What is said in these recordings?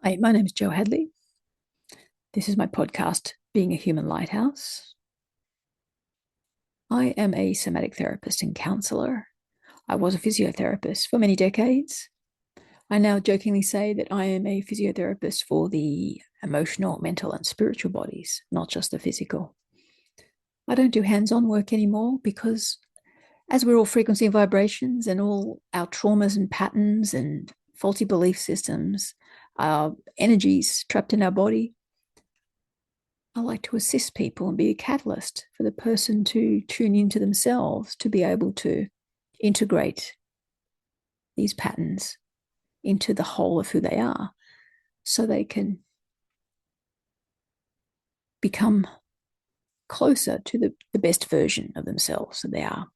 Hi, my name is Jo Hadley. This is my podcast, Being a Human Lighthouse. I am a somatic therapist and counselor. I was a physiotherapist for many decades. I now jokingly say that I am a physiotherapist for the emotional, mental, and spiritual bodies, not just the physical. I don't do hands-on work anymore because as we're all frequency and vibrations and all our traumas and patterns and faulty belief systems, our energies trapped in our body, I like to assist people and be a catalyst for the person to tune into themselves to be able to integrate these patterns into the whole of who they are so they can become closer to the best version of themselves that they are.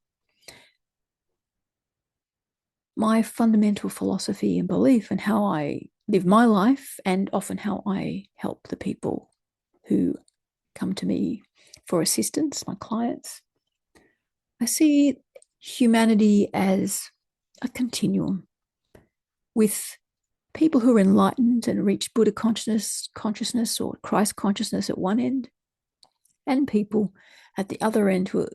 My fundamental philosophy and belief and how I live my life, and often how I help the people who come to me for assistance, my clients, I see humanity as a continuum with people who are enlightened and reach Buddha consciousness or Christ consciousness at one end, and people at the other end who are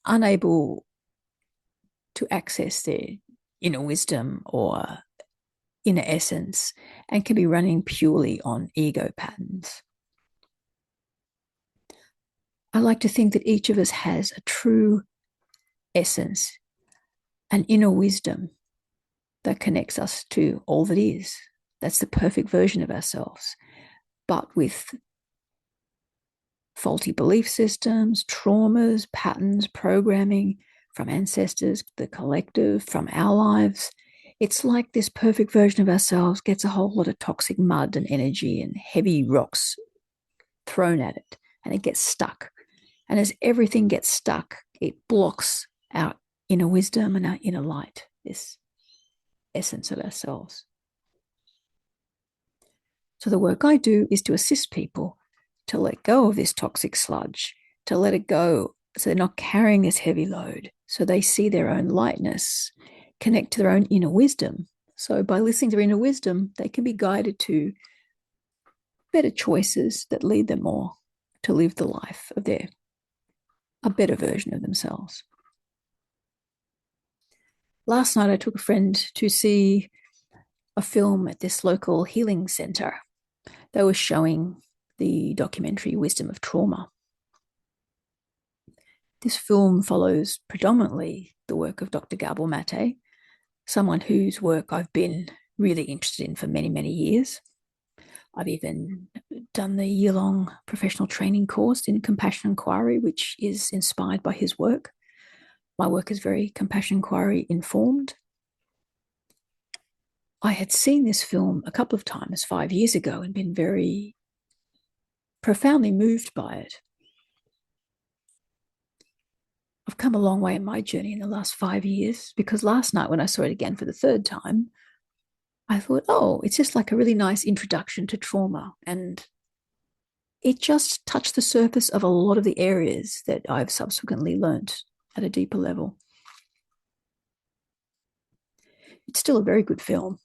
unable to access their inner wisdom or inner essence and can be running purely on ego patterns. I like to think that each of us has a true essence, an inner wisdom that connects us to all that is. That's the perfect version of ourselves, but with faulty belief systems, traumas, patterns, programming from ancestors, the collective, from our lives. It's like this perfect version of ourselves gets a whole lot of toxic mud and energy and heavy rocks thrown at it, and it gets stuck. And as everything gets stuck, it blocks our inner wisdom and our inner light, this essence of ourselves. So the work I do is to assist people to let go of this toxic sludge, to let it go so they're not carrying this heavy load, so they see their own lightness, connect to their own inner wisdom. So by listening to their inner wisdom, they can be guided to better choices that lead them more to live the life of a better version of themselves. Last night, I took a friend to see a film at this local healing center. They were showing the documentary Wisdom of Trauma. This film follows predominantly the work of Dr. Gabor Mate, someone whose work I've been really interested in for many, many years. I've even done the year-long professional training course in compassion inquiry, which is inspired by his work. My work is very compassion inquiry informed. I had seen this film a couple of times 5 years ago and been very profoundly moved by it. I've come a long way in my journey in the last 5 years, because last night when I saw it again for the third time, I thought, oh, it's just like a really nice introduction to trauma. And it just touched the surface of a lot of the areas that I've subsequently learnt at a deeper level. It's still a very good film.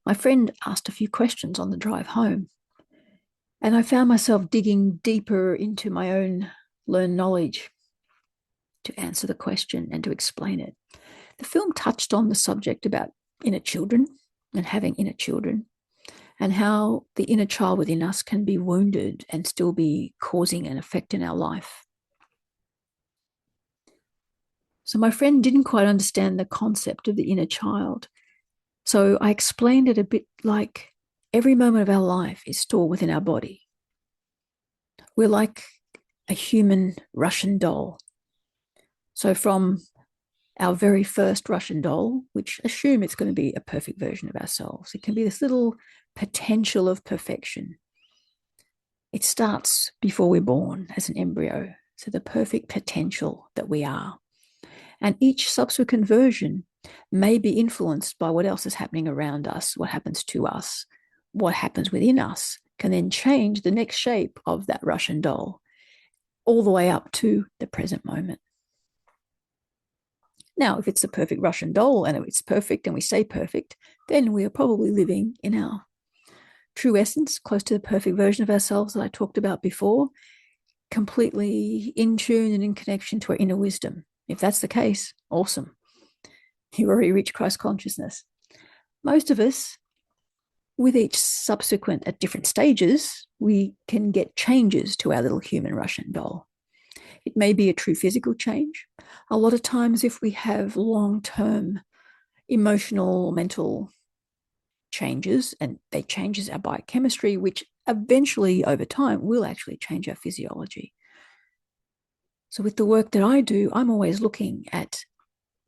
My friend asked a few questions on the drive home, and I found myself digging deeper into my own learned knowledge to answer the question and to explain it. The film touched on the subject about inner children and having inner children, and how the inner child within us can be wounded and still be causing an effect in our life. So my friend didn't quite understand the concept of the inner child. So I explained it a bit like every moment of our life is stored within our body. We're like a human Russian doll. So from our very first Russian doll, which assume it's going to be a perfect version of ourselves, it can be this little potential of perfection. It starts before we're born as an embryo, so the perfect potential that we are. And each subsequent version may be influenced by what else is happening around us, what happens to us, what happens within us, can then change the next shape of that Russian doll, all the way up to the present moment. Now, if it's the perfect Russian doll and it's perfect and we say perfect, then we are probably living in our true essence, close to the perfect version of ourselves that I talked about before, completely in tune and in connection to our inner wisdom. If that's the case, awesome. You already reached Christ consciousness. Most of us, with each subsequent at different stages, we can get changes to our little human Russian doll. It may be a true physical change. A lot of times, if we have long-term emotional, mental changes, and they changes our biochemistry, which eventually over time will actually change our physiology. So with the work that I do, I'm always looking at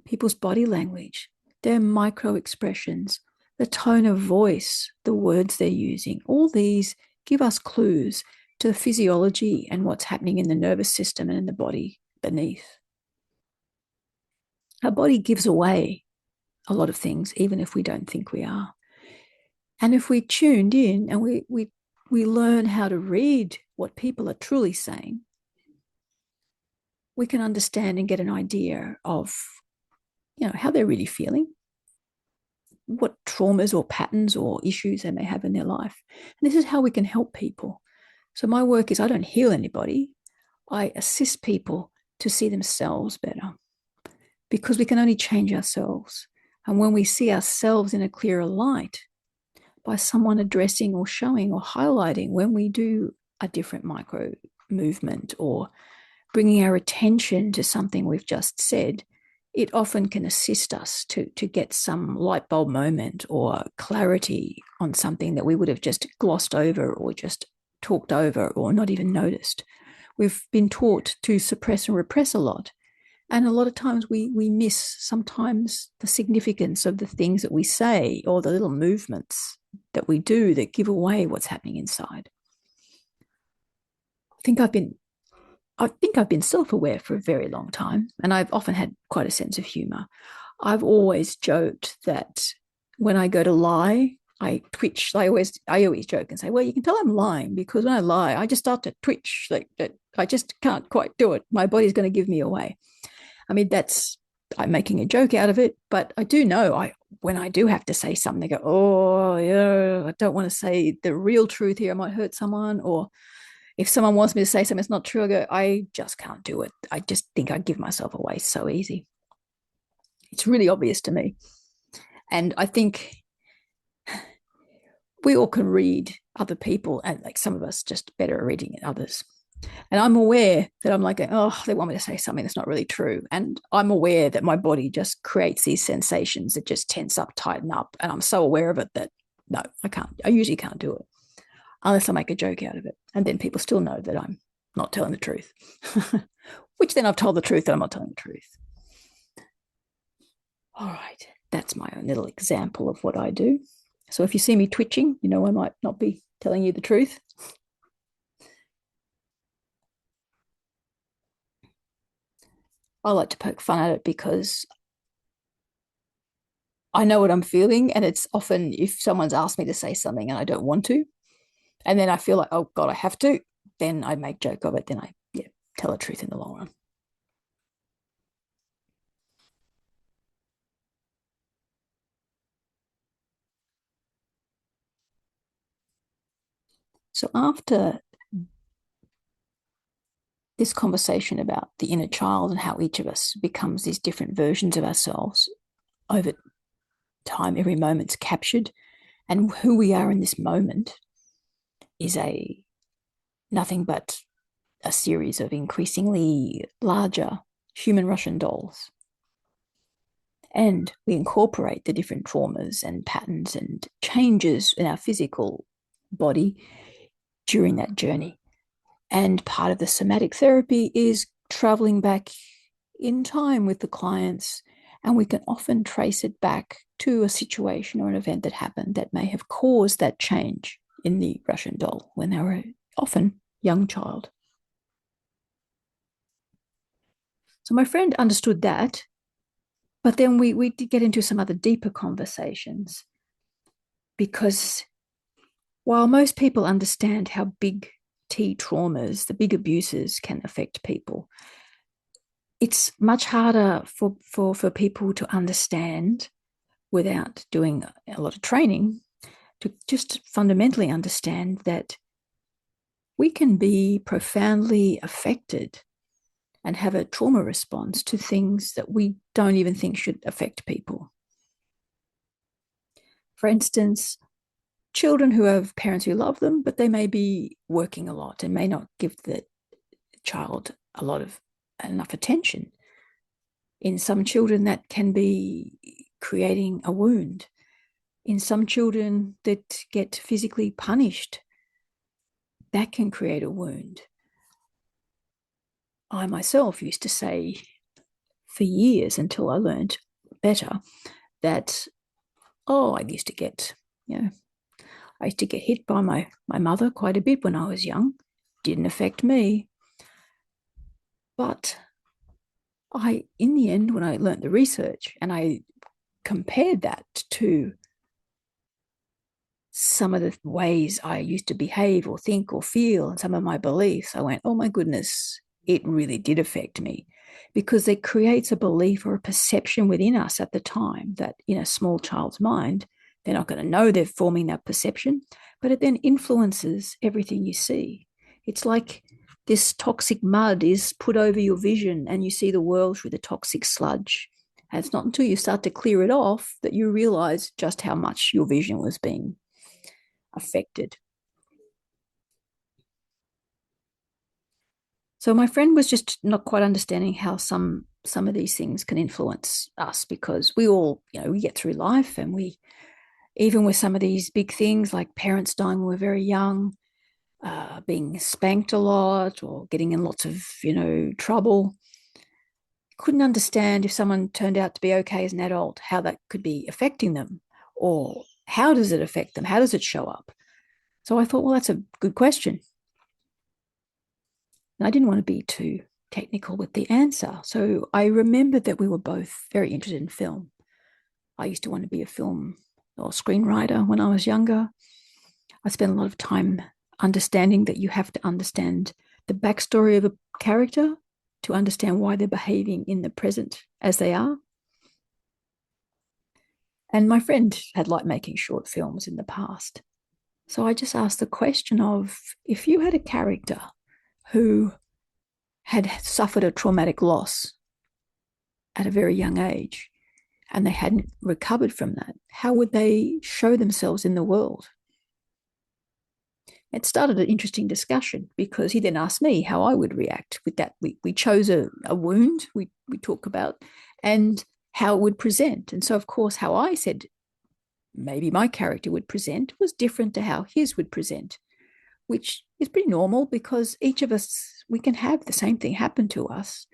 people's body language, their micro expressions, the tone of voice, the words they're using. All these give us clues to the physiology and what's happening in the nervous system and in the body beneath. Our body gives away a lot of things, even if we don't think we are. And if we tuned in and we learn how to read what people are truly saying, we can understand and get an idea of, how they're really feeling, what traumas or patterns or issues they may have in their life. And this is how we can help people. So my work is I don't heal anybody. I assist people to see themselves better, because we can only change ourselves. And when we see ourselves in a clearer light, by someone addressing or showing or highlighting when we do a different micro movement or bringing our attention to something we've just said, it often can assist us to get some light bulb moment or clarity on something that we would have just glossed over or just talked over or not even noticed. We've been taught to suppress and repress a lot. And a lot of times we miss sometimes the significance of the things that we say or the little movements that we do that give away what's happening inside. I think I've been self-aware for a very long time, and I've often had quite a sense of humor. I've always joked that when I go to lie, I twitch. I always joke and say, well, you can tell I'm lying because when I lie, I just start to twitch. Like I just can't quite do it. My body's going to give me away. I mean, I'm making a joke out of it, but I do know when I do have to say something, they go, oh, yeah, I don't want to say the real truth here. I might hurt someone. Or if someone wants me to say something that's not true, I go, I just can't do it. I just think I give myself away so easy. It's really obvious to me. And I think we all can read other people, and like some of us just better at reading others. And I'm aware that I'm like, oh, they want me to say something that's not really true. And I'm aware that my body just creates these sensations that just tense up, tighten up. And I'm so aware of it that no, I can't. I usually can't do it unless I make a joke out of it. And then people still know that I'm not telling the truth, which then I've told the truth that I'm not telling the truth. All right. That's my own little example of what I do. So if you see me twitching, I might not be telling you the truth. I like to poke fun at it because I know what I'm feeling. And it's often if someone's asked me to say something and I don't want to, and then I feel like, oh God, I have to, then I make joke of it. Then I tell the truth in the long run. So after this conversation about the inner child and how each of us becomes these different versions of ourselves over time, every moment's captured, and who we are in this moment is nothing but a series of increasingly larger human Russian dolls. And we incorporate the different traumas and patterns and changes in our physical body during that journey. And part of the somatic therapy is traveling back in time with the clients. And we can often trace it back to a situation or an event that happened that may have caused that change in the Russian doll when they were often young child. So my friend understood that, but then we did get into some other deeper conversations, because while most people understand how big T traumas, the big abuses can affect people, it's much harder for people to understand without doing a lot of training, to just fundamentally understand that we can be profoundly affected and have a trauma response to things that we don't even think should affect people. For instance, children who have parents who love them, but they may be working a lot and may not give the child a lot of enough attention. In some children, that can be creating a wound. In some children that get physically punished, that can create a wound. I myself used to say for years until I learned better that, I used to get, I used to get hit by my mother quite a bit when I was young. Didn't affect me. But in the end, when I learned the research and I compared that to some of the ways I used to behave or think or feel and some of my beliefs, I went, oh my goodness, it really did affect me, because it creates a belief or a perception within us at the time that in a small child's mind, they're not going to know they're forming that perception, but it then influences everything you see. It's like this toxic mud is put over your vision and you see the world through the toxic sludge. And it's not until you start to clear it off that you realize just how much your vision was being affected. So my friend was just not quite understanding how some of these things can influence us, because we all, we get through life, and we, even with some of these big things like parents dying when we're very young, being spanked a lot, or getting in lots of, trouble, couldn't understand if someone turned out to be okay as an adult, how that could be affecting them, or how does it affect them? How does it show up? So I thought, well, that's a good question. And I didn't want to be too technical with the answer. So I remembered that we were both very interested in film. I used to want to be a film or screenwriter when I was younger. I spent a lot of time understanding that you have to understand the backstory of a character to understand why they're behaving in the present as they are. And my friend had liked making short films in the past. So I just asked the question of, if you had a character who had suffered a traumatic loss at a very young age and they hadn't recovered from that, how would they show themselves in the world? It started an interesting discussion, because he then asked me how I would react with that. We chose a wound we talk about and how it would present. And so, of course, how I said maybe my character would present was different to how his would present, which is pretty normal, because each of us, we can have the same thing happen to us.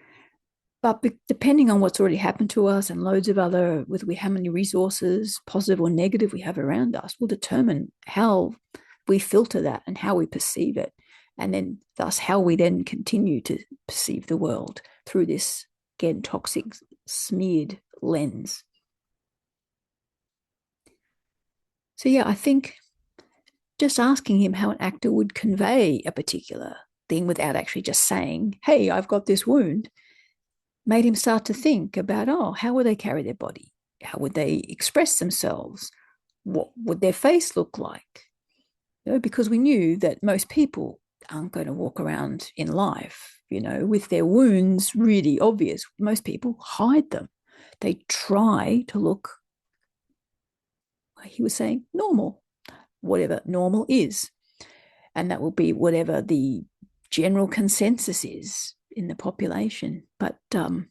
But depending on what's already happened to us and loads of other, with how many resources, positive or negative, we have around us, will determine how we filter that and how we perceive it. And then thus how we then continue to perceive the world through this, again, toxic, smeared lens. So yeah, I think just asking him how an actor would convey a particular thing without actually just saying, hey, I've got this wound, made him start to think about, how would they carry their body? How would they express themselves? What would their face look like? Because we knew that most people aren't going to walk around in life, with their wounds really obvious. Most people hide them. They try to look, like he was saying, normal, whatever normal is. And that will be whatever the general consensus is in the population. But I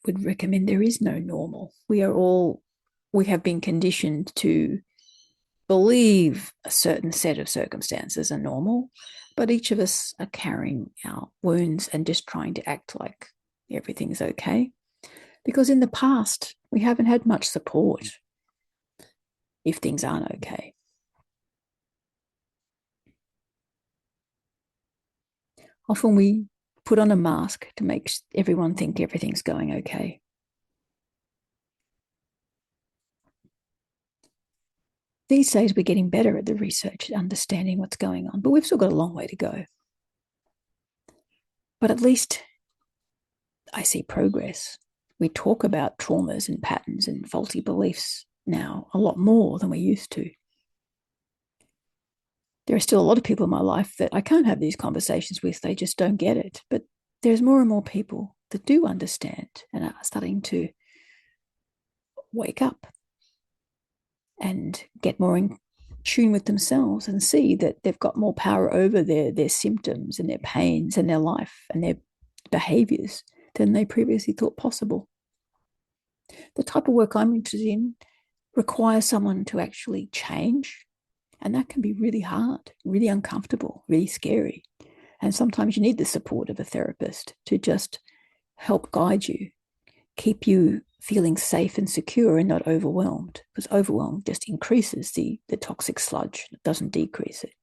would recommend there is no normal. We have been conditioned to believe a certain set of circumstances are normal, but each of us are carrying our wounds and just trying to act like everything's okay. Because in the past, we haven't had much support if things aren't okay. Often we put on a mask to make everyone think everything's going okay. These days, we're getting better at the research, understanding what's going on, but we've still got a long way to go. But at least I see progress. We talk about traumas and patterns and faulty beliefs now a lot more than we used to. There are still a lot of people in my life that I can't have these conversations with. They just don't get it. But there's more and more people that do understand and are starting to wake up and get more in tune with themselves and see that they've got more power over their symptoms and their pains and their life and their behaviors than they previously thought possible. The type of work I'm interested in requires someone to actually change, and that can be really hard, really uncomfortable, really scary. And sometimes you need the support of a therapist to just help guide you, keep you feeling safe and secure and not overwhelmed, because overwhelm just increases the toxic sludge, it doesn't decrease it.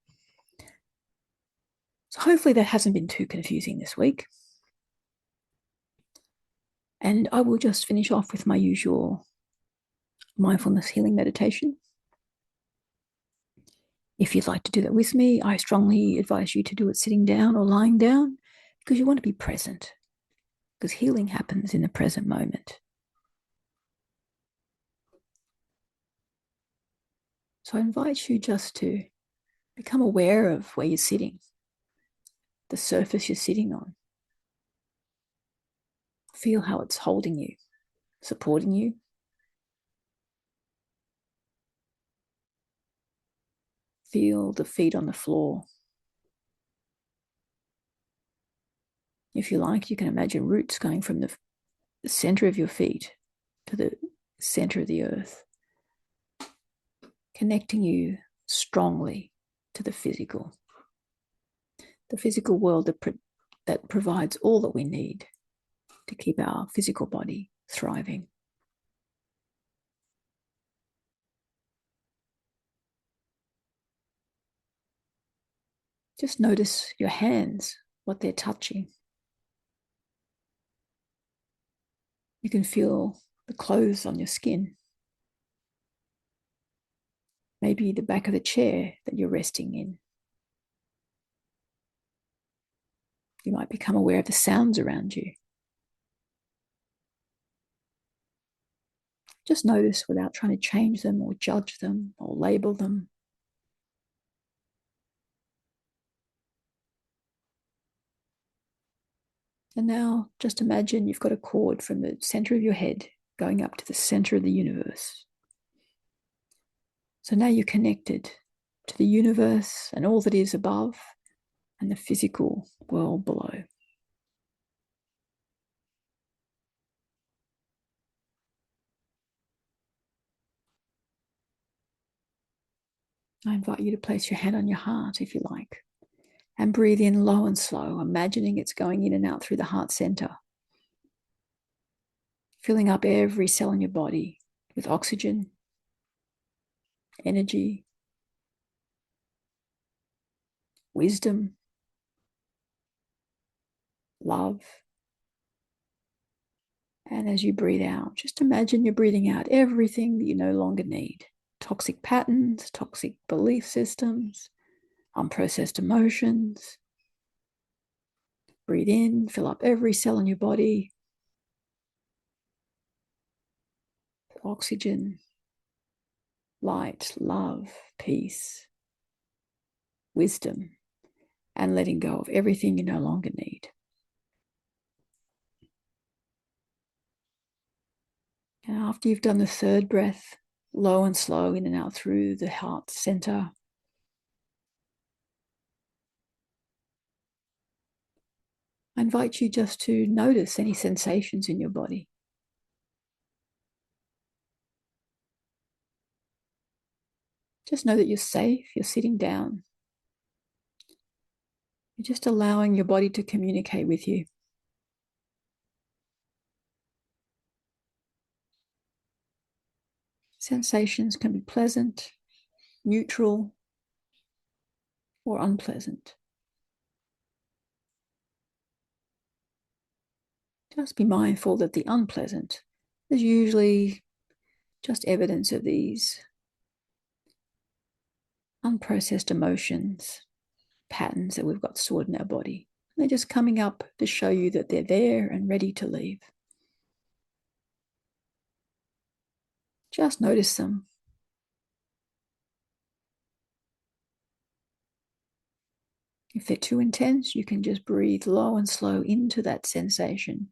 So hopefully that hasn't been too confusing this week. And I will just finish off with my usual mindfulness healing meditation. If you'd like to do that with me, I strongly advise you to do it sitting down or lying down, because you want to be present, because healing happens in the present moment. So I invite you just to become aware of where you're sitting, the surface you're sitting on. Feel how it's holding you, supporting you. Feel the feet on the floor. If you like, you can imagine roots going from the center of your feet to the center of the earth, connecting you strongly to the physical world that provides all that we need to keep our physical body thriving. Just notice your hands, what they're touching. You can feel the clothes on your skin. Maybe the back of the chair that you're resting in. You might become aware of the sounds around you. Just notice without trying to change them or judge them or label them. And now just imagine you've got a cord from the center of your head going up to the center of the universe. So now you're connected to the universe and all that is above and the physical world below. I invite you to place your hand on your heart if you like, and breathe in low and slow, imagining it's going in and out through the heart center, filling up every cell in your body with oxygen, energy, wisdom, love. And as you breathe out, just imagine you're breathing out everything that you no longer need. Toxic patterns, toxic belief systems, unprocessed emotions. Breathe in, fill up every cell in your body. Oxygen, light, love, peace, wisdom, and letting go of everything you no longer need. And after you've done the third breath, low and slow in and out through the heart center, I invite you just to notice any sensations in your body. Just know that you're safe, you're sitting down. You're just allowing your body to communicate with you. Sensations can be pleasant, neutral, or unpleasant. Just be mindful that the unpleasant is usually just evidence of these unprocessed emotions, patterns that we've got stored in our body. They're just coming up to show you that they're there and ready to leave. Just notice them. If they're too intense, you can just breathe low and slow into that sensation.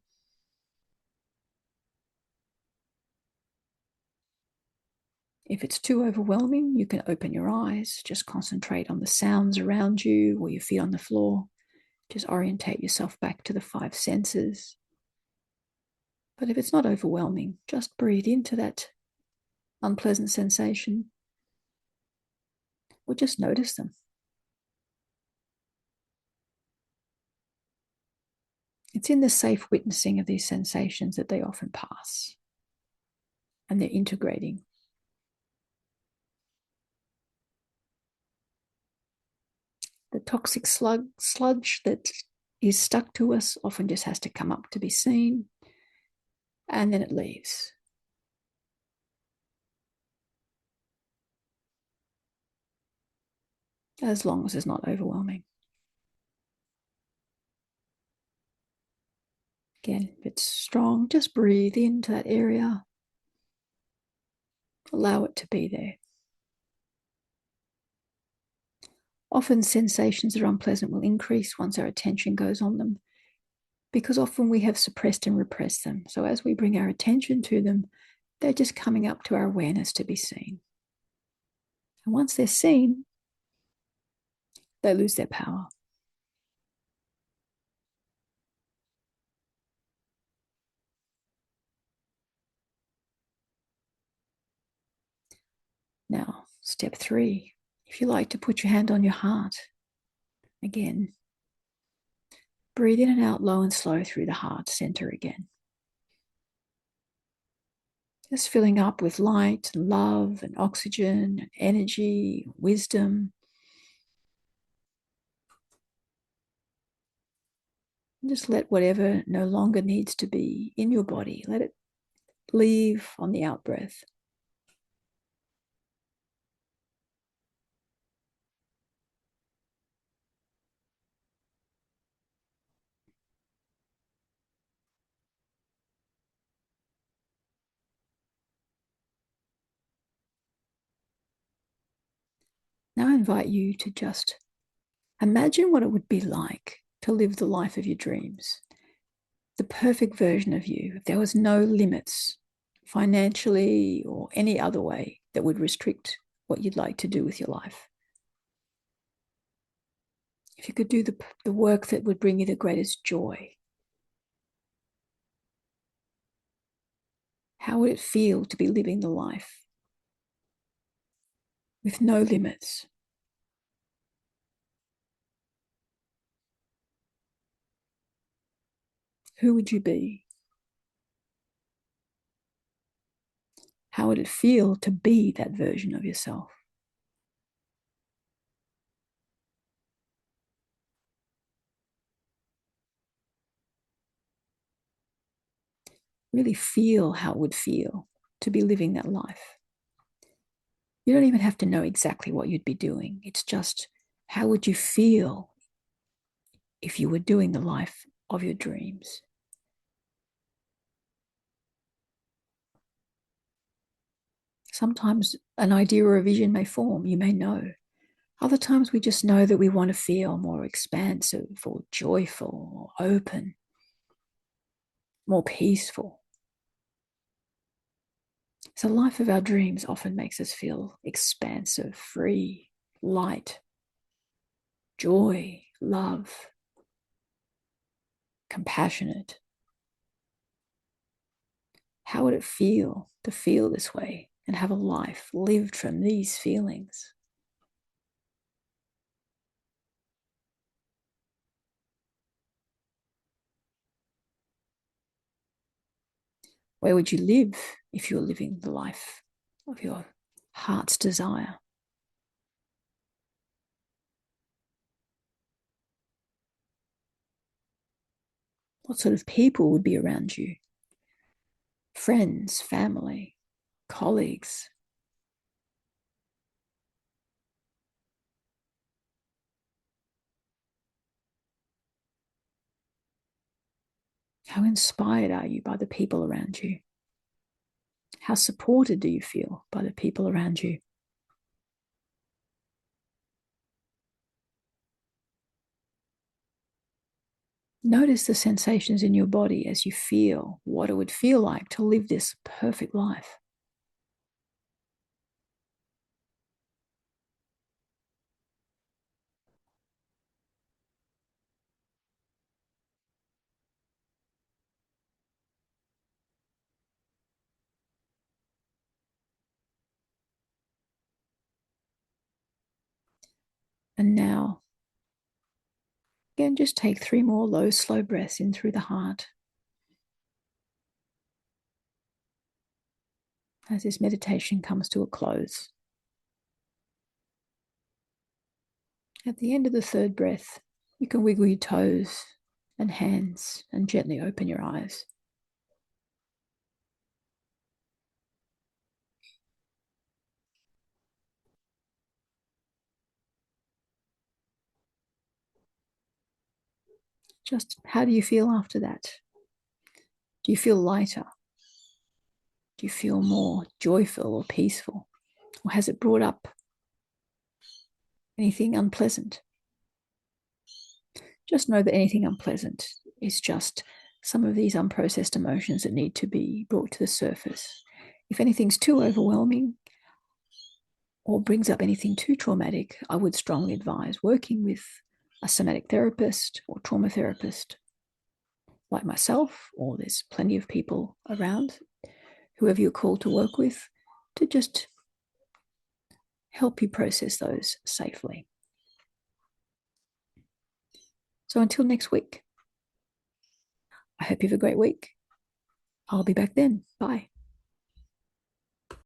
If it's too overwhelming, you can open your eyes, just concentrate on the sounds around you or your feet on the floor. Just orientate yourself back to the five senses. But if it's not overwhelming, just breathe into that unpleasant sensation or just notice them. It's in the safe witnessing of these sensations that they often pass and they're integrating. The toxic sludge that is stuck to us often just has to come up to be seen, and then it leaves. As long as it's not overwhelming. Again, if it's strong, just breathe into that area. Allow it to be there. Often sensations that are unpleasant will increase once our attention goes on them, because often we have suppressed and repressed them. So as we bring our attention to them, they're just coming up to our awareness to be seen. And once they're seen, they lose their power. Now, step 3, if you like to put your hand on your heart, again, breathe in and out low and slow through the heart center again. Just filling up with light and love and oxygen and energy, wisdom. And just let whatever no longer needs to be in your body, let it leave on the out breath. Now I invite you to just imagine what it would be like to live the life of your dreams, the perfect version of you, if there was no limits financially or any other way that would restrict what you'd like to do with your life. If you could do the work that would bring you the greatest joy, how would it feel to be living the life with no limits? Who would you be? How would it feel to be that version of yourself? Really feel how it would feel to be living that life. You don't even have to know exactly what you'd be doing. It's just, how would you feel if you were doing the life of your dreams? Sometimes an idea or a vision may form, you may know. Other times we just know that we want to feel more expansive or joyful or open, more peaceful. So the life of our dreams often makes us feel expansive, free, light, joy, love, compassionate. How would it feel to feel this way and have a life lived from these feelings? Where would you live if you were living the life of your heart's desire? What sort of people would be around you? Friends, family, colleagues. How inspired are you by the people around you? How supported do you feel by the people around you? Notice the sensations in your body as you feel what it would feel like to live this perfect life. And now, again, just take 3 more low, slow breaths in through the heart as this meditation comes to a close. At the end of the 3rd breath, you can wiggle your toes and hands and gently open your eyes. Just how do you feel after that? Do you feel lighter? Do you feel more joyful or peaceful? Or has it brought up anything unpleasant? Just know that anything unpleasant is just some of these unprocessed emotions that need to be brought to the surface. If anything's too overwhelming or brings up anything too traumatic, I would strongly advise working with a somatic therapist or trauma therapist like myself, or there's plenty of people around, whoever you're called to work with, to just help you process those safely. So until next week, I hope you have a great week. I'll be back then. Bye.